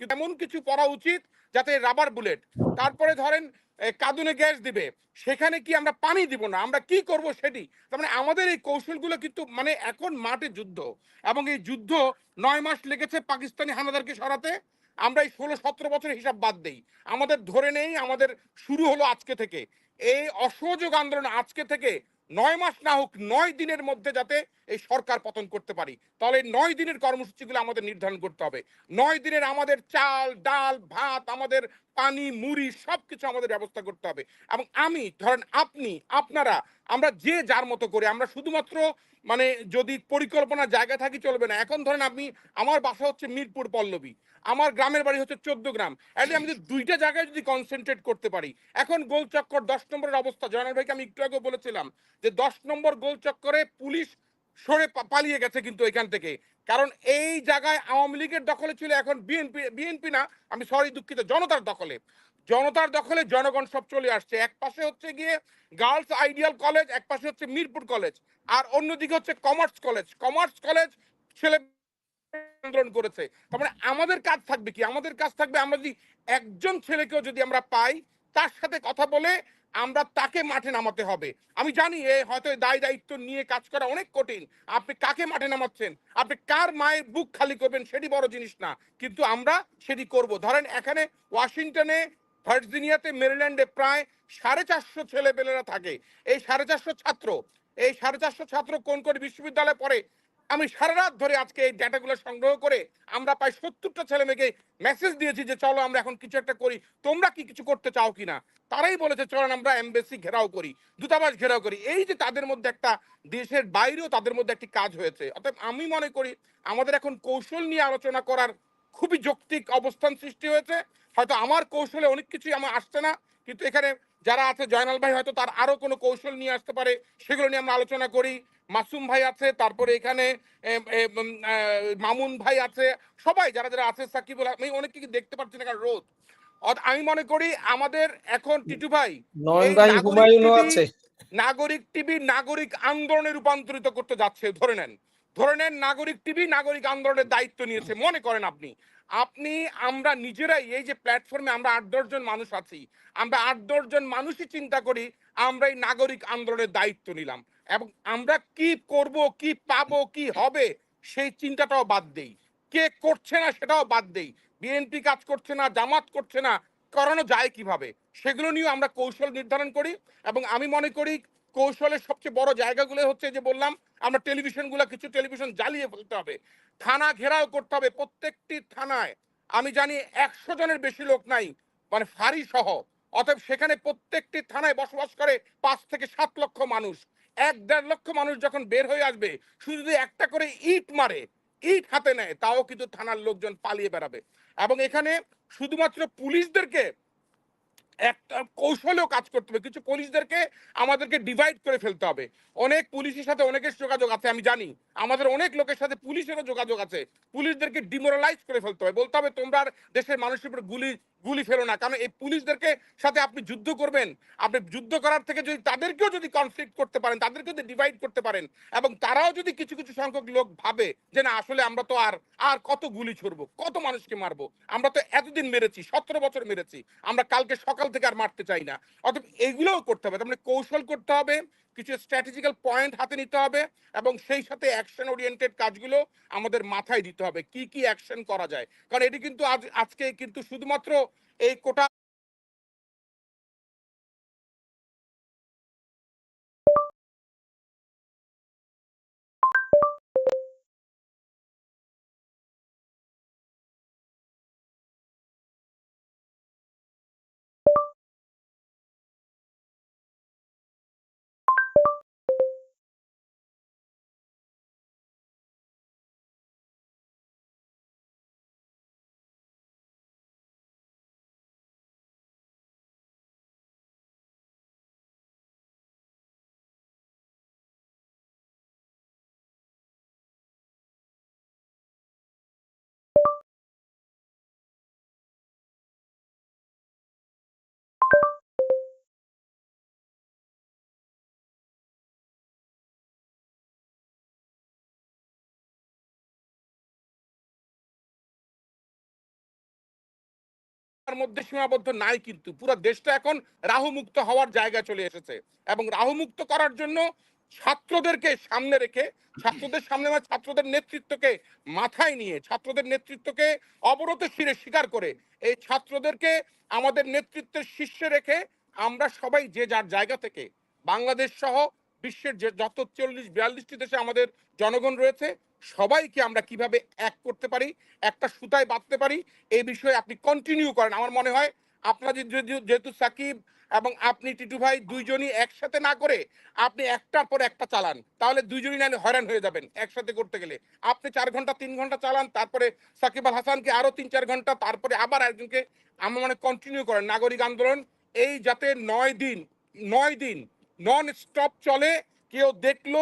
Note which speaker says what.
Speaker 1: কিন্তু এমন কিছু পড়া উচিত যাতে রাবার বুলেট, তারপরে ধরেন কাঁদুনে গ্যাস দিবে, সেখানে কি আমরা পানি দিব না, আমরা কি করব সেটি। তার মানে আমাদের এই কৌশলগুলো কিন্তু মানে এখন মাঠে যুদ্ধ, এবং এই যুদ্ধ ৯ মাস লেগেছে পাকিস্তানি হানাদারকে সরাতে। আমরা এই ১৬-১৭ বছরের হিসাব বাদ দেই, আমাদের ধরে নেই আমাদের শুরু হলো আজকে থেকে। এই অসহযোগ আন্দোলন আজকে থেকে ৯ মাস না হোক ৯ দিনের মধ্যে যাতে এই সরকার পতন করতে পারি, তাহলে ৯ দিনের কর্মসূচিগুলো আমাদের নির্ধারণ করতে হবে। ৯ দিনের আমাদের চাল ডাল ভাত, আমাদের পানি মুড়ি সবকিছু আমাদের ব্যবস্থা করতে হবে। এবং আমি ধরেন আপনি আপনারা আমরা যে যার মতো করে আমরা শুধুমাত্র মানে যদি পরিকল্পনা জায়গা থাকি চলবে না। এখন ধরেন আপনি, আমার বাসা হচ্ছে মিরপুর পল্লবী, আমার গ্রামের বাড়ি হচ্ছে ১৪ গ্রাম, এটি আমি যদি দুইটা জায়গায় যদি কনসেন্ট্রেট করতে পারি। এখন গোলচক্কর ১০ নম্বরের অবস্থা জয়নাল ভাইকে আমি একটু আগে বলেছিলাম যে ১০ নম্বর গোলচক্করে পুলিশ সরে পালিয়ে গেছে কিন্তু এখান থেকে। কারণ এই জায়গায় আওয়ামী লীগের দখলে ছিল, এখন বিএনপি, বিএনপি না আমি সরি দুঃখিত, জনতার দখলে। জনতার দখলে জনগণ সব চলে আসছে। এক পাশে হচ্ছে গিয়ে গার্লস আইডিয়াল কলেজ, এক পাশে হচ্ছে মিরপুর কলেজ, আর অন্যদিকে হচ্ছে কমার্স কলেজ। কমার্স কলেজ ছেলে আন্দোলন করেছে। তার মানে আমাদের কাজ থাকবে কি? আমাদের কাজ থাকবে আমরা যদি একজন ছেলেকেও যদি আমরা পাই, তার সাথে কথা বলে আমরা তাকে মাঠে নামাতে হবে। আমি জানি হয়তো দায় দায়িত্ব নিয়ে কাজ করা অনেক কঠিন। আপনি কাকে মাঠে নামাচ্ছেন, আপনি কার মায়ের বুক খালি করবেন সেটি বড় জিনিস না, কিন্তু আমরা সেটি করব। ধরেন এখানে ওয়াশিংটনে, ভার্জিনিয়াতে, মেরিল্যান্ডে প্রায় 450 ছেলেপেলেরা থাকে। এই 450 ছাত্র, এই 450 ছাত্র কোন কোন বিশ্ববিদ্যালয়ে পড়ে, আমি সারা রাত ধরে আজকে এই ডেটাগুলো সংগ্রহ করে আমরা প্রায় 70টা ছেলে মেয়েকে মেসেজ দিয়েছি যে চলো আমরা এখন কিছু একটা করি, তোমরা কি কিছু করতে চাও কিনা। তারাই বলেছে চলেন আমরা এমবেসি ঘেরাও করি, দূতাবাস ঘেরাও করি। এই যে তাদের মধ্যে একটা, দেশের বাইরেও তাদের মধ্যে একটি কাজ হয়েছে। অর্থাৎ আমি মনে করি আমাদের এখন কৌশল নিয়ে আলোচনা করার খুবই যৌক্তিক অবস্থান সৃষ্টি হয়েছে। হয়তো আমার কৌশলে অনেক কিছুই আমার আসছে না, কিন্তু এখানে যারা আছে জয়নাল ভাই হয়তো তার আরো কোনো কৌশল নিয়ে আসতে পারে, সেগুলো নিয়ে আমরা আলোচনা করি। মাসুম ভাই আছে, তারপরে এখানে মামুন ভাই আছে, সবাই যারা যারা আছে, সাকিবুল, আমি অনেক কিছু দেখতে পাচ্ছি না কারণ রোদ। আমি মনে করি আমাদের এখন টিটু ভাই
Speaker 2: নয়ন
Speaker 1: এই
Speaker 2: ভাই,
Speaker 1: নাগরিক
Speaker 2: হুমায়ুনও
Speaker 1: টিভি,
Speaker 2: আছে।
Speaker 1: নাগরিক টিভি নাগরিক আন্দোলনে রূপান্তরিত করতে যাচ্ছে। ধরে নেন, ধরে নেন নাগরিক টিভি নাগরিক আন্দোলনের দায়িত্ব নিয়েছে। মনে করেন আপনি, আপনি আমরা নিজেরাই এই যে প্ল্যাটফর্মে আমরা ৮-১০ জন মানুষ আছি, আমরা ৮-১০ জন মানুষই চিন্তা করি আমরা এই নাগরিক আন্দোলনের দায়িত্ব নিলাম, এবং আমরা কি করব, কি পাবো, কি হবে সেই চিন্তাটাও বাদ দেই। কে করছে না সেটাও বাদ দেই। বিএনপি কাজ করছে না, জামাত করছে না, করানো যায় কিভাবে সেগুলো নিয়ে আমরা কৌশল নির্ধারণ করি। এবং আমি মনে করি কৌশলের সবচেয়ে বড় জায়গাগুলো হচ্ছে যে বললাম, আমরা টেলিভিশনগুলো, কিছু টেলিভিশন জ্বালিয়ে ফেলতে হবে, থানা ঘেরাও করতে হবে প্রত্যেকটি থানায়। আমি জানি ১০০ জনের বেশি লোক নাই, মানে ফাঁড়ি সহ। অতএব সেখানে প্রত্যেকটি থানায় বসবাস করে ৫ থেকে ৭ লক্ষ মানুষ। ১-১.৫ লক্ষ মানুষ যখন বের হয়ে আসবে, শুধু যদি একটা করে ইট মারে, ইট হাতে নেয়, তাও কিন্তু থানার লোকজন পালিয়ে বেড়াবে। এবং এখানে শুধুমাত্র পুলিশদেরকে একটা কৌশলেও কাজ করতে হবে, কিছু পুলিশদেরকে আমাদেরকে ডিভাইড করে ফেলতে হবে। অনেক পুলিশের সাথে অনেকের যোগাযোগ আছে, আমি জানি আমাদের অনেক লোকের সাথে পুলিশেরও যোগাযোগ আছে। পুলিশদেরকে ডিমোরালাইজ করে ফেলতে হবে, বলতে হবে তোমরা আর দেশের মানুষের উপর গুলি গুলি ফেলো না। কারণ এই পুলিশদেরকে সাথে আপনি যুদ্ধ করবেন, আপনি যুদ্ধ করার থেকে যদি তাদেরকেও যদি কনফ্লিক্ট করতে পারেন, তাদেরকেও যদি ডিভাইড করতে পারেন, এবং তারাও যদি কিছু কিছু সংখ্যক লোক ভাবে যে না আসলে আমরা তো আর আর কত গুলি ছুড়বো, কত মানুষকে মারবো, আমরা তো এতদিন মেরেছি, 17 বছর মেরেছি, আমরা কালকে সকাল থেকে আর মারতে চাই না। অতএব এগুলোও করতে হবে, তার মানে কৌশল করতে হবে, কিছু স্ট্র্যাটেজিক্যাল পয়েন্ট হাতে নিতে হবে, এবং সেই সাথে অ্যাকশন ওরিয়েন্টেড কাজগুলো আমাদের মাথায় দিতে হবে, কি কি অ্যাকশন করা যায়। কারণ এটি কিন্তু আজকে কিন্তু শুধুমাত্র এই কোটা তার মধ্যে সীমাবদ্ধ নাই, কিন্তু পুরো দেশটা এখন রাহুমুক্ত হওয়ার জায়গায় চলে এসেছে। এবং রাহুমুক্ত করার জন্য ছাত্রদেরকে সামনে রেখে, ছাত্রদের সামনে মানে ছাত্রদের নেতৃত্বকে মাথায় নিয়ে, ছাত্রদের নেতৃত্বকে অবরত শিরে স্বীকার করে এই ছাত্রদেরকে আমাদের নেতৃত্বের শীর্ষে রেখে আমরা সবাই যে যার জায়গা থেকে বাংলাদেশ সহ বিশ্বের যে যত 40-42টি দেশে আমাদের জনগণ রয়েছে সবাইকে আমরা কিভাবে এক করতে পারি, একটা সুতায় বাঁধতে পারি, এই বিষয়ে আপনি কন্টিনিউ করেন। আমার মনে হয় আপনারা যেহেতু সাকিব এবং আপনি টিটু ভাই দুইজনই একসাথে না করে আপনি একটার পর একটা চালান, তাহলে দুইজনই নাহলে হয়রান হয়ে যাবেন একসাথে করতে গেলে। আপনি 4 ঘন্টা 3 ঘন্টা চালান, তারপরে সাকিব আল হাসানকে আরো 3-4 ঘন্টা, তারপরে আবার একজনকে, আমার মানে কন্টিনিউ করেন নাগরিক আন্দোলন। এই যাতে 9 দিন নন স্টপ চলে, কেউ দেখলো